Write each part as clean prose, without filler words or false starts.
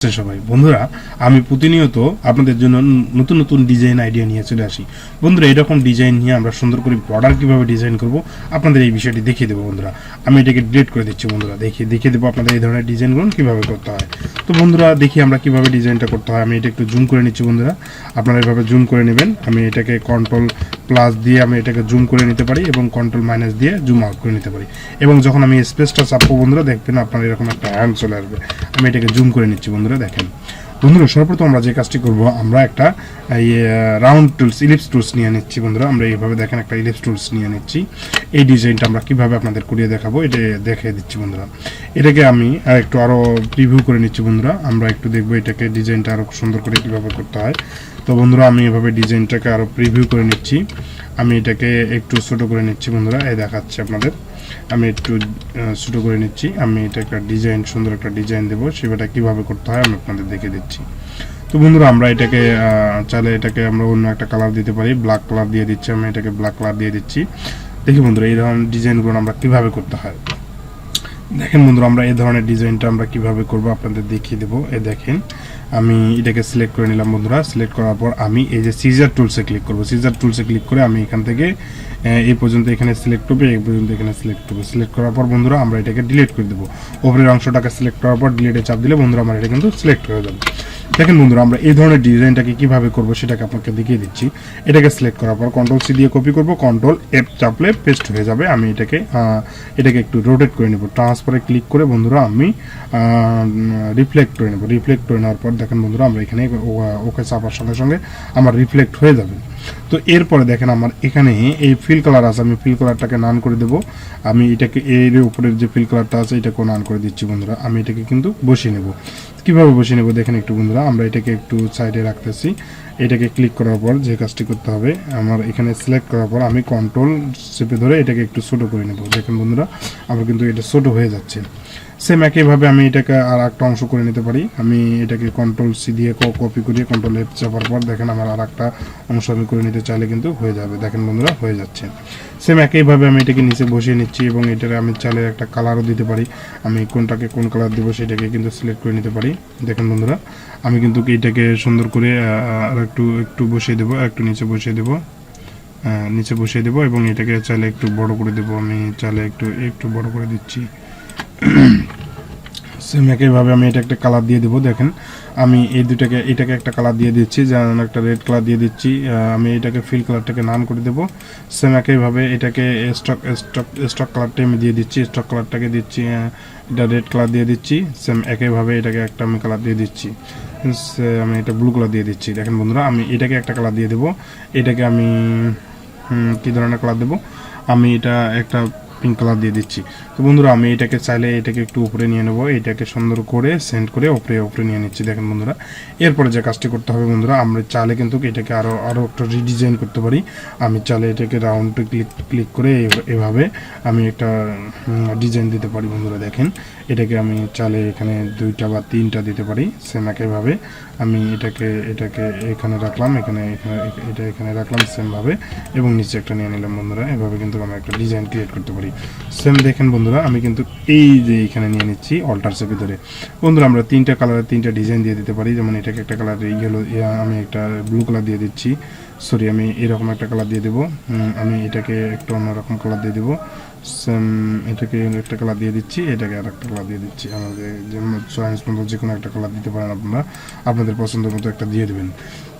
সবাই বন্ধুরা, আমি প্রতিনিয়ত আপনাদের জন্য নতুন নতুন ডিজাইন আইডিয়া নিয়ে চলে আসি। বন্ধুরা, এরকম ডিজাইন নিয়ে আমরা সুন্দর করে বর্ডার কিভাবে ডিজাইন করব আপনাদের এই বিষয়টি দেখিয়ে দেবো। বন্ধুরা, আমি এটাকে ডিলিট করে দিচ্ছি। বন্ধুরা, দেখিয়ে দেবো আপনাদের এই ধরনের ডিজাইনগুলো কিভাবে করতে হয়। তো বন্ধুরা, দেখি আমরা কিভাবে ডিজাইনটা করতে হয়। আমি এটা একটু জুম করে নিচ্ছি। বন্ধুরা, আপনারা এভাবে জুম করে নেবেন। আমি এটাকে কন্ট্রোল প্লাস দিয়ে আমি এটাকে জুম করে নিতে পারি এবং কন্ট্রোল মাইনাস দিয়ে জুম আউট করে নিতে পারি। এবং যখন আমি স্পেসটা চাপবো বন্ধুরা, দেখবেন আপনার এরকম একটা হ্যান্ড চলে আসবে। আমি এটাকে জুম করে নিচ্ছি। বন্ধুরা দেখেন, বন্ধুরা সর্বপ্রথম আমরা যে কাজটি করব, আমরা একটা রাউন্ড টুলস ইলিপস টুলস নিয়ে নিচ্ছি। বন্ধুরা, আমরা এইভাবে দেখেন একটা ইলিপস টুলস নিয়ে নিচ্ছি। এই ডিজাইনটা আমরা কিভাবে আপনাদের করিয়ে দেখাবো এটা দেখিয়ে দিচ্ছি। বন্ধুরা, এটাকে আমি একটু আরও প্রিভিউ করে নিচ্ছি। বন্ধুরা, আমরা একটু দেখবো এটাকে ডিজাইনটা আরও সুন্দর করে কীভাবে করতে হয়। তো বন্ধুরা, আমি এভাবে ডিজাইনটাকে আরও প্রিভিউ করে নিচ্ছি। আমি এটাকে একটু ছোটো করে নিচ্ছি। বন্ধুরা, এই দেখাচ্ছি আপনাদের, আমি একটু ছোটো করে নিচ্ছি। আমি এটা একটা ডিজাইন, সুন্দর একটা ডিজাইন দেবো, সেটা কীভাবে করতে হয় আমি আপনাদের দেখে দিচ্ছি। তো বন্ধুরা, আমরা এটাকে চাইলে এটাকে আমরা অন্য একটা কালার দিতে পারি। ব্ল্যাক কালার দিয়ে দিচ্ছি। আমি এটাকে ব্ল্যাক কালার দিয়ে দিচ্ছি। দেখি বন্ধুরা, এই ধরনের ডিজাইনগুলো আমরা কীভাবে করতে হয়। দেখেন বন্ধুরা, আমরা এই ধরনের ডিজাইনটা আমরা কিভাবে করব আপনাদের দেখিয়ে দেবো। দেখেন, আমি এটাকে সিলেক্ট করে নিলাম। বন্ধুরা, সিলেক্ট করার পর আমি এই যে সিজার টুলসে ক্লিক করব। সিজার টুলসে ক্লিক করে আমি এখান থেকে এই পর্যন্ত এখানে সিলেক্ট করবো, এই পর্যন্ত এখানে সিলেক্ট করবো। সিলেক্ট করার পর বন্ধুরা, আমরা এটাকে ডিলিট করে দেবো। ওপরের অংশটাকে সিলেক্ট করার পর ডিলিটে চাপ দিলে বন্ধুরা আমার এটা কিন্তু সিলেক্ট হয়ে যাবে। দেখেন বন্ধুরা, আমরা এই ধরনের ডিজাইনটাকে কিভাবে করবো সেটাকে আপনাকে দেখিয়ে দিচ্ছি। এটাকে সিলেক্ট করার পর কন্ট্রোল সি দিয়ে কপি করব, কন্ট্রোল এফ চাপলে পেস্ট হয়ে যাবে। আমি এটাকে একটু রোটেট করে নেব। ট্রান্সফারে ক্লিক করে বন্ধুরা আমি রিফ্লেক্ট করে নেব। রিফ্লেক্ট করে নেওয়ার পর দেখেন বন্ধুরা, আমরা এখানে ওকে চাপার সঙ্গে সঙ্গে আমার রিফ্লেক্ট হয়ে যাবে। তো এরপরে দেখেন, আমার এখানে এই ফিল কালার আছে, আমি ফিল কালারটাকে নান করে দেবো। আমি এটাকে এর উপরের যে ফিল কালারটা আছে এটাকেও নান করে দিচ্ছি। বন্ধুরা, আমি এটাকে কিন্তু বসিয়ে নেব। কীভাবে বসিয়ে নেব দেখেন একটু। বন্ধুরা, আমরা এটাকে একটু সাইডে রাখতেছি। এটাকে ক্লিক করার পর যে কাজটি করতে হবে, আমার এখানে সিলেক্ট করার পর আমি কন্ট্রোল চেপে ধরে এটাকে একটু ছোটো করে নেব। দেখেন বন্ধুরা, আমার কিন্তু এটা ছোটো হয়ে যাচ্ছে। সেম একইভাবে আমি এটাকে আর একটা অংশ করে নিতে পারি। আমি এটাকে কন্ট্রোল সি দিয়ে কপি করিয়ে কন্ট্রোল এফ চাপার পর দেখেন আমার আর একটা অংশ আমি করে নিতে চাইলে কিন্তু হয়ে যাবে। দেখেন বন্ধুরা, হয়ে যাচ্ছে। সেম একইভাবে আমি এটাকে নিচে বসিয়ে নিচ্ছি এবং এটাকে আমি চাইলে একটা কালারও দিতে পারি। আমি কোনটাকে কোন কালার দেবো সেটাকে কিন্তু সিলেক্ট করে নিতে পারি। দেখেন বন্ধুরা, আমি কিন্তু এটাকে সুন্দর করে আর একটু বসিয়ে দেবো, একটু নিচে বসিয়ে দেবো এবং এটাকে চাইলে একটু বড় করে দেবো। আমি চাইলে একটু বড় করে দিচ্ছি। সেম একইভাবে আমি এটা একটা কালার দিয়ে দেবো। দেখেন, আমি এটাকে একটা কালার দিয়ে দিচ্ছি, যেমন একটা রেড কালার দিয়ে দিচ্ছি। আমি এটাকে ফিল কালারটাকে নাম করে দেবো। সেম একইভাবে এটাকে স্টক কালারটা আমি দিয়ে দিচ্ছি। স্টক কালারটাকে দিচ্ছি, এটা রেড কালার দিয়ে দিচ্ছি। সেম একইভাবে এটাকে একটা আমি কালার দিয়ে দিচ্ছি। আমি এটা ব্লু কালার দিয়ে দিচ্ছি। দেখেন বন্ধুরা, আমি এটাকে একটা কালার দিয়ে দেবো। এটাকে আমি কী ধরনের কালার দেবো, আমি এটা একটা পিঙ্ক কালার দিয়ে দিচ্ছি। তো বন্ধুরা, আমি এটাকে চাইলে এটাকে একটু উপরে নিয়ে নেবো। এটাকে সুন্দর করে সেন্ড করে উপরে নিয়ে নিচ্ছি। দেখেন বন্ধুরা, এরপরে যে কাজটি করতে হবে বন্ধুরা, আমরা চাইলে কিন্তু এটাকে আরও একটা রিডিজাইন করতে পারি। আমি চাইলে এটাকে রাউন্ডে ক্লিক করে এভাবে আমি একটা ডিজাইন দিতে পারি। বন্ধুরা দেখেন, এটাকে আমি চাইলে এখানে 2টা বা 3টা দিতে পারি। সেম একইভাবে আমি এটাকে এখানে রাখলাম, এখানে রাখলাম সেমভাবে এবং নিচে একটা নিয়ে নিলাম। বন্ধুরা, এভাবে কিন্তু আমরা একটা ডিজাইন ক্রিয়েট করতে পারি। সেম দেখেন বন্ধুরা, আমি কিন্তু এই যে এখানে নিয়ে নিচ্ছি অল্টারসের ভিতরে। বন্ধুরা, আমরা 3টা কালারের 3টা ডিজাইন দিয়ে দিতে পারি। যেমন এটাকে একটা কালার আমি একটা ব্লু কালার দিয়ে দিচ্ছি। সরি, আমি এরকম একটা কালার দিয়ে দেবো। আমি এটাকে একটু অন্যরকম কালার দিয়ে দেবো। সেম এটাকে একটা কালার দিয়ে দিচ্ছি, এটাকে আর একটা কালার দিয়ে দিচ্ছি। আমাদের যেমন চয়েস মতো যে কোনো একটা কালার দিতে পারেন আপনারা, আপনাদের পছন্দ মতো একটা দিয়ে দেবেন।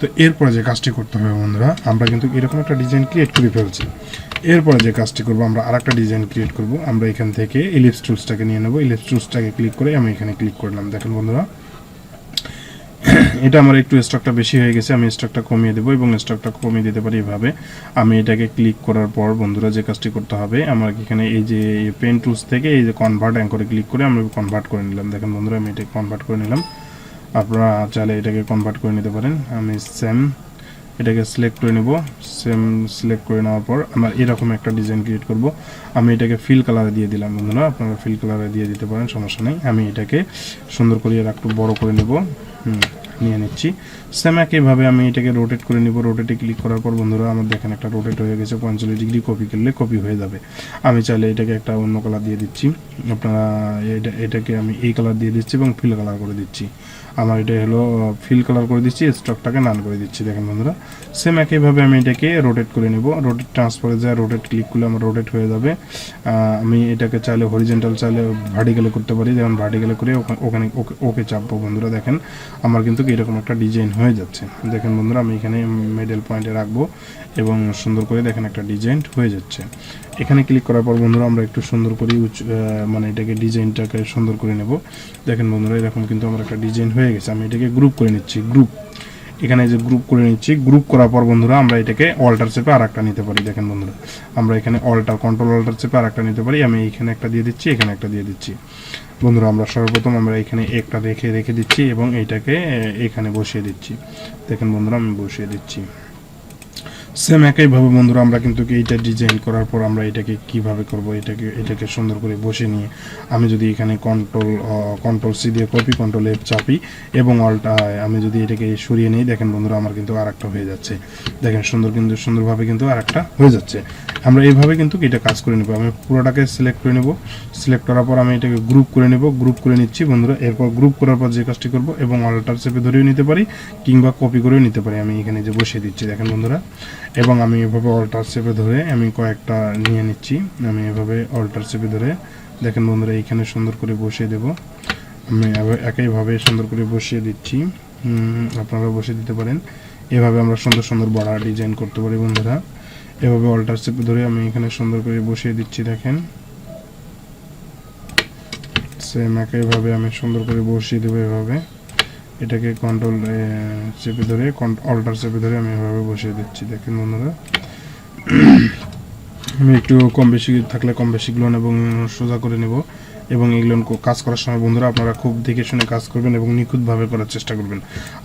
তো এরপরে যে কাজটি করতে হবে বন্ধুরা, আমরা কিন্তু এরকম একটা ডিজাইন ক্রিয়েট করে ফেলছি। এরপরে যে কাজটি করবো, আমরা আরেকটা ডিজাইন ক্রিয়েট করব। আমরা এখান থেকে ইলিপস টুলসটাকে নিয়ে নেবো। ইলিপস টুলসটাকে ক্লিক করে আমি এখানে ক্লিক করলাম। দেখেন বন্ধুরা, এটা আমার একটু স্টকটা বেশি হয়ে গেছে। আমি স্টকটা কমিয়ে দেবো এবং স্টকটা কমিয়ে দিতে পারি এভাবে। আমি এটাকে ক্লিক করার পর বন্ধুরা যে কাজটি করতে হবে, আমার এখানে এই যে পেন টুলস থেকে এই যে কনভার্ট অ্যাঙ্করে ক্লিক করে আমি কনভার্ট করে নিলাম। দেখেন বন্ধুরা, আমি এটাকে কনভার্ট করে নিলাম। আপনারা চাইলে এটাকে কনভার্ট করে নিতে পারেন। আমি এটাকে সিলেক্ট করে নেব। সেম সিলেক্ট করে নেওয়ার পর আমরা এরকম একটা ডিজাইন ক্রিয়েট করব। আমি এটাকে ফিল কালারে দিয়ে দিলাম। বন্ধুরা, আপনারা ফিল কালারে দিয়ে দিতে পারেন, সমস্যা নেই। আমি এটাকে সুন্দর করে একটু বড় করে নেব, নিয়ে নিচ্ছি। সেম একইভাবে আমি এটাকে রোটেট করে নিব। রোটেটে ক্লিক করার পর বন্ধুরা, আমার দেখেন একটা রোটেট হয়ে গেছে। 45 ডিগ্রি কপি করলে কপি হয়ে যাবে। আমি চাইলে এটাকে একটা অন্য কালার দিয়ে দিচ্ছি। আপনারা এটাকে আমি এই কালার দিয়ে দিচ্ছি এবং ফিল কালার করে দিচ্ছি। আমার এটা হলো ফিল কালার করে দিচ্ছি, স্টকটাকে নান করে দিচ্ছি। দেখেন বন্ধুরা সেম একইভাবে আমি এটাকে রোটেট করে নেব। রোটেট ট্রান্সফারে যায় রোটেট ক্লিক করলে আমার রোটেট হয়ে যাবে। আমি এটাকে চাইলে হরিজেন্টাল চাইলে ভার্টিক্যালে করতে পারি, যেমন ভার্টিক্যালে করে ওখানে ওকে চাপবো। বন্ধুরা দেখেন আমার কিন্তু এরকম একটা ডিজাইন হয়ে যাচ্ছে। দেখেন বন্ধুরা আমি এখানে মিডল পয়েন্টে রাখবো এবং সুন্দর করে দেখেন একটা ডিজাইন হয়ে যাচ্ছে। এখানে ক্লিক করার পর বন্ধুরা আমরা একটু সুন্দর করে মানে এটাকে ডিজাইনটাকে সুন্দর করে নেব। দেখেন বন্ধুরা এরকম কিন্তু আমার একটা ডিজাইন হয়ে গেছে। আমি এটাকে গ্রুপ করে নিচ্ছি, গ্রুপ এখানে যে গ্রুপ করে নিচ্ছি। গ্রুপ করার পর বন্ধুরা আমরা এটাকে অল্টার চেপে আর একটা নিতে পারি। দেখেন বন্ধুরা আমরা এখানে কন্ট্রোল অল্টার চেপে আর একটা নিতে পারি। আমি এখানে একটা দিয়ে দিচ্ছি, এখানে একটা দিয়ে দিচ্ছি। বন্ধুরা আমরা সর্বপ্রথম আমরা এখানে একটা রেখে দিচ্ছি এবং এইটাকে এখানে বসিয়ে দিচ্ছি। দেখেন বন্ধুরা আমি বসিয়ে দিচ্ছি। সেম একইভাবে বন্ধুরা আমরা কিন্তু এইটা ডিজাইন করার পর আমরা এটাকে কিভাবে করব, এটাকে সুন্দর করে বসে নিয়ে আমি যদি এখানে কন্ট্রোল সি দিয়ে কপি, কন্ট্রোল এফ চাপি এবং অল্টা আমি যদি এটাকে সরিয়ে নিই, দেখেন বন্ধুরা আমার কিন্তু আরেকটা হয়ে যাচ্ছে। দেখেন সুন্দরভাবে কিন্তু আরেকটা হয়ে যাচ্ছে। আমরা এইভাবে কিন্তু এটা কাজ করে নেব। আমি পুরোটাকে সিলেক্ট করে নেব। সিলেক্ট করার পর আমি এটাকে গ্রুপ করে নেব, গ্রুপ করে নিচ্ছি বন্ধুরা। এরপর গ্রুপ করার পর যে কাজটি করব এবং অল্টার চেপে ধরেও নিতে পারি কিংবা কপি করেও নিতে পারি। আমি এখানে যে বসিয়ে দিচ্ছি দেখেন বন্ধুরা, এবং আমি এভাবে অল্টার চেপে ধরে আমি কয়েকটা নিয়ে নিচ্ছি। আমি এভাবে অল্টার চেপে ধরে দেখেন বন্ধুরা এইখানে সুন্দর করে বসিয়ে দেব। আমি একইভাবে সুন্দর করে বসিয়ে দিচ্ছি, আপনারা বসিয়ে দিতে পারেন। এভাবে আমরা সুন্দর বর্ডার ডিজাইন করতে পারি বন্ধুরা। এভাবে অল্টার চেপে ধরে আমি এখানে সুন্দর করে বসিয়ে দিচ্ছি। দেখেন সেম একইভাবে আমি সুন্দর করে বসিয়ে দেবো। এভাবে এটাকে কন্ট্রোল চেপে ধরে অল্টার চেপে ধরে আমি এভাবে বসিয়ে দিচ্ছি। দেখেন বন্ধুরা আমি একটু কম বেশি থাকলে কম বেশিগুলো এবং সোজা করে নেব। এবং এগুলো কাজ করার সময় বন্ধুরা আপনারা খুব দেখে শুনে কাজ করবেন এবং নিখুঁতভাবে করার চেষ্টা করবেন।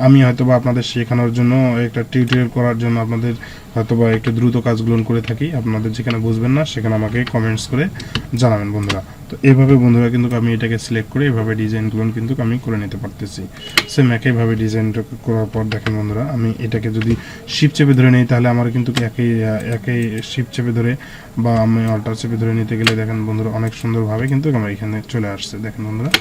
আমি হয়তোবা আপনাদের শেখানোর জন্য একটা টিউটোরিয়াল করার জন্য আপনাদের হয়তোবা একটু দ্রুত কাজগুলো করে থাকি। আপনাদের যেখানে বুঝবেন না সেখানে আমাকে কমেন্টস করে জানাবেন বন্ধুরা। তো এইভাবে বন্ধুরা কিন্তু আমি এটাকে সিলেক্ট করে এভাবে ডিজাইনগুলো কিন্তু আমি করে নিতে পারতেছি। সেম একইভাবে ডিজাইনটা করার পর দেখেন বন্ধুরা আমি এটাকে যদি শিপ চেপে ধরে নিই তাহলে আমার কিন্তু একই শিপ চেপে ধরে বা আমি অল্টার চেপে ধরে নিতে গেলে দেখেন বন্ধুরা অনেক সুন্দরভাবে কিন্তু আমার এখানে চলে আসছে। দেখেন বন্ধুরা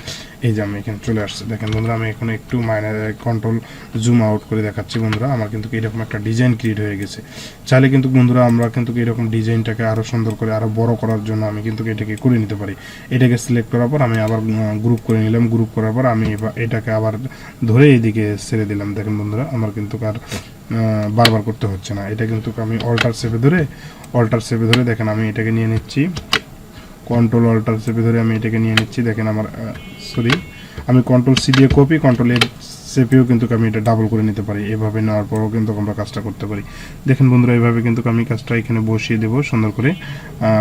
এই যে আমি এখানে চলে আসছে। দেখেন বন্ধুরা আমি এখন একটু মাইনার কন্ট্রোল জুম আউট করে দেখাচ্ছি বন্ধুরা। আমার কিন্তু এরকম একটা ডিজাইন ক্রিয়েট হয়ে গেছে। চাইলে কিন্তু বন্ধুরা আমরা কিন্তু এরকম ডিজাইনটাকে আরও সুন্দর করে আরও বড় করার জন্য আমি কিন্তু এটাকে করে নিতে পারি। এটাকে সিলেক্ট করার পর আমি আবার গ্রুপ করে নিলাম। গ্রুপ করার পর আমি এটাকে আবার ধরে এইদিকে ছেড়ে দিলাম। দেখেন বন্ধুরা আমার কিন্তু আর বারবার করতে হচ্ছে না। এটা কিন্তু আমি অল্টার চেপে ধরে দেখেন আমি এটাকে নিয়ে নিচ্ছি। কন্ট্রোল অল্টার চেপে ধরে আমি এটাকে নিয়ে নিচ্ছি। দেখেন আমার আমি কন্ট্রোল সি দিয়ে কপি, কন্ট্রোল এর চেপেও কিন্তু আমি এটা ডাবল করে নিতে পারি। এভাবে নেওয়ার পরও কিন্তু আমরা কাজটা করতে পারি। দেখেন বন্ধুরা এইভাবে কিন্তু আমি কাজটা এখানে বসিয়ে দেবো সুন্দর করে।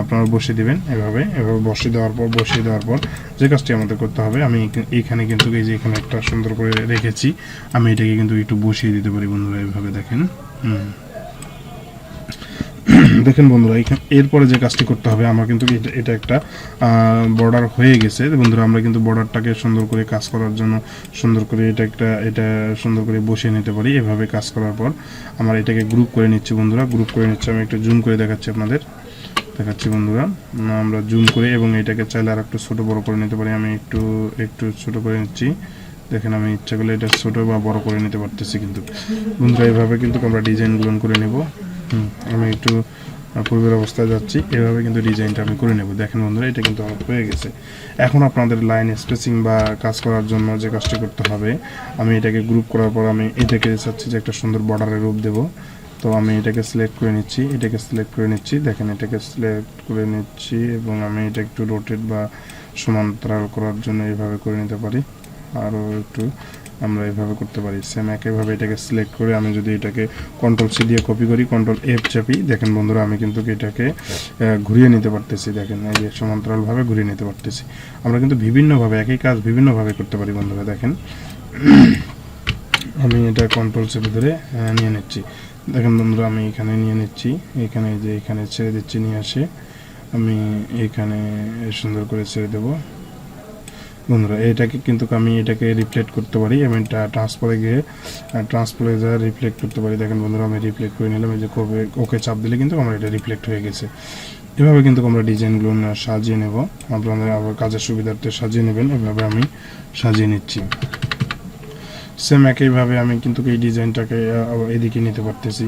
আপনারা বসিয়ে দেবেন এভাবে বসিয়ে দেওয়ার পর যে কাজটি আমাদের করতে হবে আমি এখানে কিন্তু এই যে এখানে একটা সুন্দর করে রেখেছি, আমি এটাকে কিন্তু একটু বসিয়ে দিতে পারি বন্ধুরা। এইভাবে দেখেন দেখেন বন্ধুরা এরপরে যে কাজটি করতে হবে আমার কিন্তু এটা একটা বর্ডার হয়ে গেছে বন্ধুরা। আমরা কিন্তু বর্ডারটাকে সুন্দর করে কাজ করার জন্য সুন্দর করে এটা সুন্দর করে বসিয়ে নিতে পারি। এভাবে কাজ করার পর আমরা এটাকে গ্রুপ করে নিচ্ছি বন্ধুরা। গ্রুপ করে নিচ্ছি, আমি একটু জুম করে দেখাচ্ছি বন্ধুরা। আমরা জুম করে এবং এটাকে চাইলে আর একটু ছোটো বড় করে নিতে পারি। আমি একটু ছোটো করে নিচ্ছি। দেখেন আমি ইচ্ছা করলে এটা ছোটো বা বড় করে নিতে পারতেছি। কিন্তু বন্ধুরা এইভাবে কিন্তু আমরা ডিজাইনগুলো করে নেব। আমি একটু পূর্বের অবস্থায় যাচ্ছি, এভাবে কিন্তু ডিজাইনটা আমি করে নেব। দেখেন বন্ধুরা এটা কিন্তু আমার হয়ে গেছে। এখন আপনাদের লাইন স্পেসিং বা কাজ করার জন্য যে কাজটি করতে হবে আমি এটাকে গ্রুপ করার পর আমি এটাকে চাচ্ছি যে একটা সুন্দর বর্ডারের রূপ দেব। তো আমি এটাকে সিলেক্ট করে নিচ্ছি। দেখেন এটাকে সিলেক্ট করে নিচ্ছি এবং আমি এটা একটু রোটেট বা সমান্তরাল করার জন্য এইভাবে করে নিতে পারি। আরও একটু আমরা এভাবে করতে পারি। সেম একইভাবে এটাকে সিলেক্ট করে আমি যদি এটাকে কন্ট্রোল সি দিয়ে কপি করি, কন্ট্রোল এফ চাপি, দেখেন বন্ধুরা আমি কিন্তু এটাকে ঘুরিয়ে নিতে পারতেছি। দেখেন এই যে সমান্তরালভাবে ঘুরিয়ে নিতে পারতেছি। আমরা কিন্তু বিভিন্নভাবে একই কাজ বিভিন্নভাবে করতে পারি বন্ধুরা। দেখেন আমি এটা কন্ট্রোল চেপে ধরে নিয়ে নিচ্ছি। দেখেন বন্ধুরা আমি এখানে নিয়ে নিচ্ছি, এখানে ছেড়ে দিচ্ছি, নিয়ে আসে আমি এখানে সুন্দর করে ছেড়ে দেবো বন্ধুরা। এটাকে কিন্তু আমি এটাকে রিফ্লেক্ট করতে পারি। আমি ট্রান্সফারে যা রিফ্লেক্ট করতে পারি। দেখেন বন্ধুরা আমি রিফ্লেক্ট করে নিলাম। এই যে ওকে চাপ দিলে কিন্তু আমার এটা রিফ্লেক্ট হয়ে গেছে। এভাবে কিন্তু আমরা ডিজাইনগুলো সাজিয়ে নেব। আপনাদের আবার কাজের সুবিধার্থে সাজিয়ে নেবেন। এভাবে আমি সাজিয়ে নিচ্ছি। সেম একইভাবে আমি কিন্তু এই ডিজাইনটাকে এদিকে নিতে পারতেছি।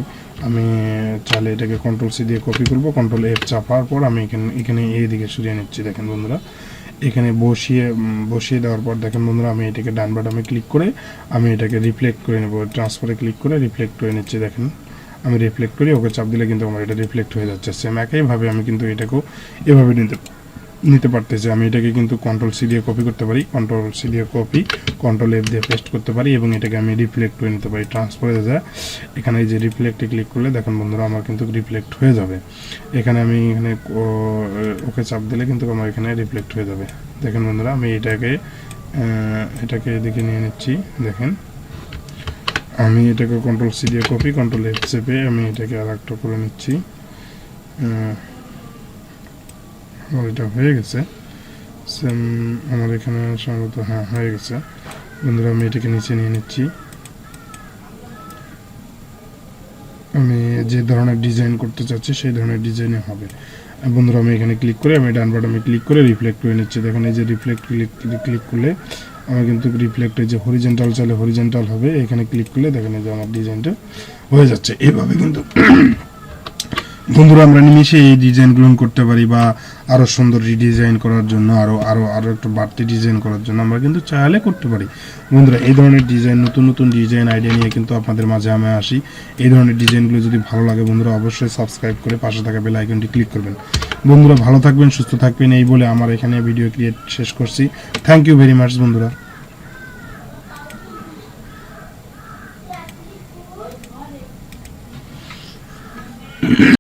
আমি চাইলে এটাকে কন্ট্রোল সি দিয়ে কপি করব, কন্ট্রোল এফ চাপার পর আমি এখানে এইদিকে সরিয়ে নিচ্ছি। দেখেন বন্ধুরা, এখানে বসিয়ে দেওয়ার পর দেখেন বন্ধুরা, আমি এটাকে ডান বাটনে ক্লিক করে আমি এটাকে রিফ্লেক্ট করে নেব। ট্রান্সফারে ক্লিক করে রিফ্লেক্ট করে নিচ্ছি। দেখেন আমি রিফ্লেক্ট করি, ওকে চাপ দিলে কিন্তু আমার এটা রিফ্লেক্ট হয়ে যাচ্ছে। সেম একইভাবে আমি কিন্তু এটাকেও এভাবে নিতে পারতেছি। আমি এটাকে কিন্তু কন্ট্রোল সি দিয়ে কপি করতে পারি, কন্ট্রোল সি দিয়ে কপি, কন্ট্রোল এফ দিয়ে পেস্ট করতে পারি এবং এটাকে আমি রিফ্লেক্ট করে নিতে পারি। ট্রান্সফারে যায় এখানে এই যে রিফ্লেক্টে ক্লিক করলে দেখেন বন্ধুরা আমার কিন্তু রিফ্লেক্ট হয়ে যাবে। এখানে আমি ওকে চাপ দিলে কিন্তু আমার এখানে রিফ্লেক্ট হয়ে যাবে। দেখেন বন্ধুরা, আমি এটাকে এদিকে নিয়ে নিচ্ছি। দেখেন আমি এটাকে কন্ট্রোল সি দিয়ে কপি, কন্ট্রোল এফ চেপে আমি এটাকে আর একটা করে নিচ্ছি। এটা হয়ে গেছে। সেম আমার এখানে সম্ভবত হ্যাঁ হয়ে গেছে। বন্ধুরা আমি এটাকে নিচে নিয়ে নিচ্ছি। আমি যে ধরনের ডিজাইন করতে চাচ্ছি সেই ধরনের ডিজাইনে হবে। বন্ধুরা আমি এখানে ক্লিক করে আমি ডান বাটনে ক্লিক করে রিফ্লেক্ট করে নিচ্ছি। দেখেন এই যে রিফ্লেক্ট ক্লিক করলে আমার কিন্তু রিফ্লেক্টে যে হরিজেন্টাল চাইলে হরিজেন্টাল হবে। এখানে ক্লিক করলে দেখেন এই যে আমার ডিজাইনটা হয়ে যাচ্ছে। এইভাবে কিন্তু বন্ধুরা আমরা নিমিশে এই ডিজাইনগুলো করতে পারি, বা আরও সুন্দর ডিজাইন করার জন্য আরও একটু বাড়তি ডিজাইন করার জন্য আমরা কিন্তু চাইলে করতে পারি। বন্ধুরা এই ধরনের ডিজাইন, নতুন নতুন ডিজাইন আইডিয়া নিয়ে কিন্তু আপনাদের মাঝে আমি আসি। এই ধরনের ডিজাইনগুলো যদি ভালো লাগে বন্ধুরা অবশ্যই সাবস্ক্রাইব করে পাশে থাকা বেল আইকনটি ক্লিক করবেন। বন্ধুরা ভালো থাকবেন, সুস্থ থাকবেন, এই বলে আমার এখানে ভিডিও ক্রিয়েট শেষ করছি। থ্যাংক ইউ ভেরি মাচ বন্ধুরা।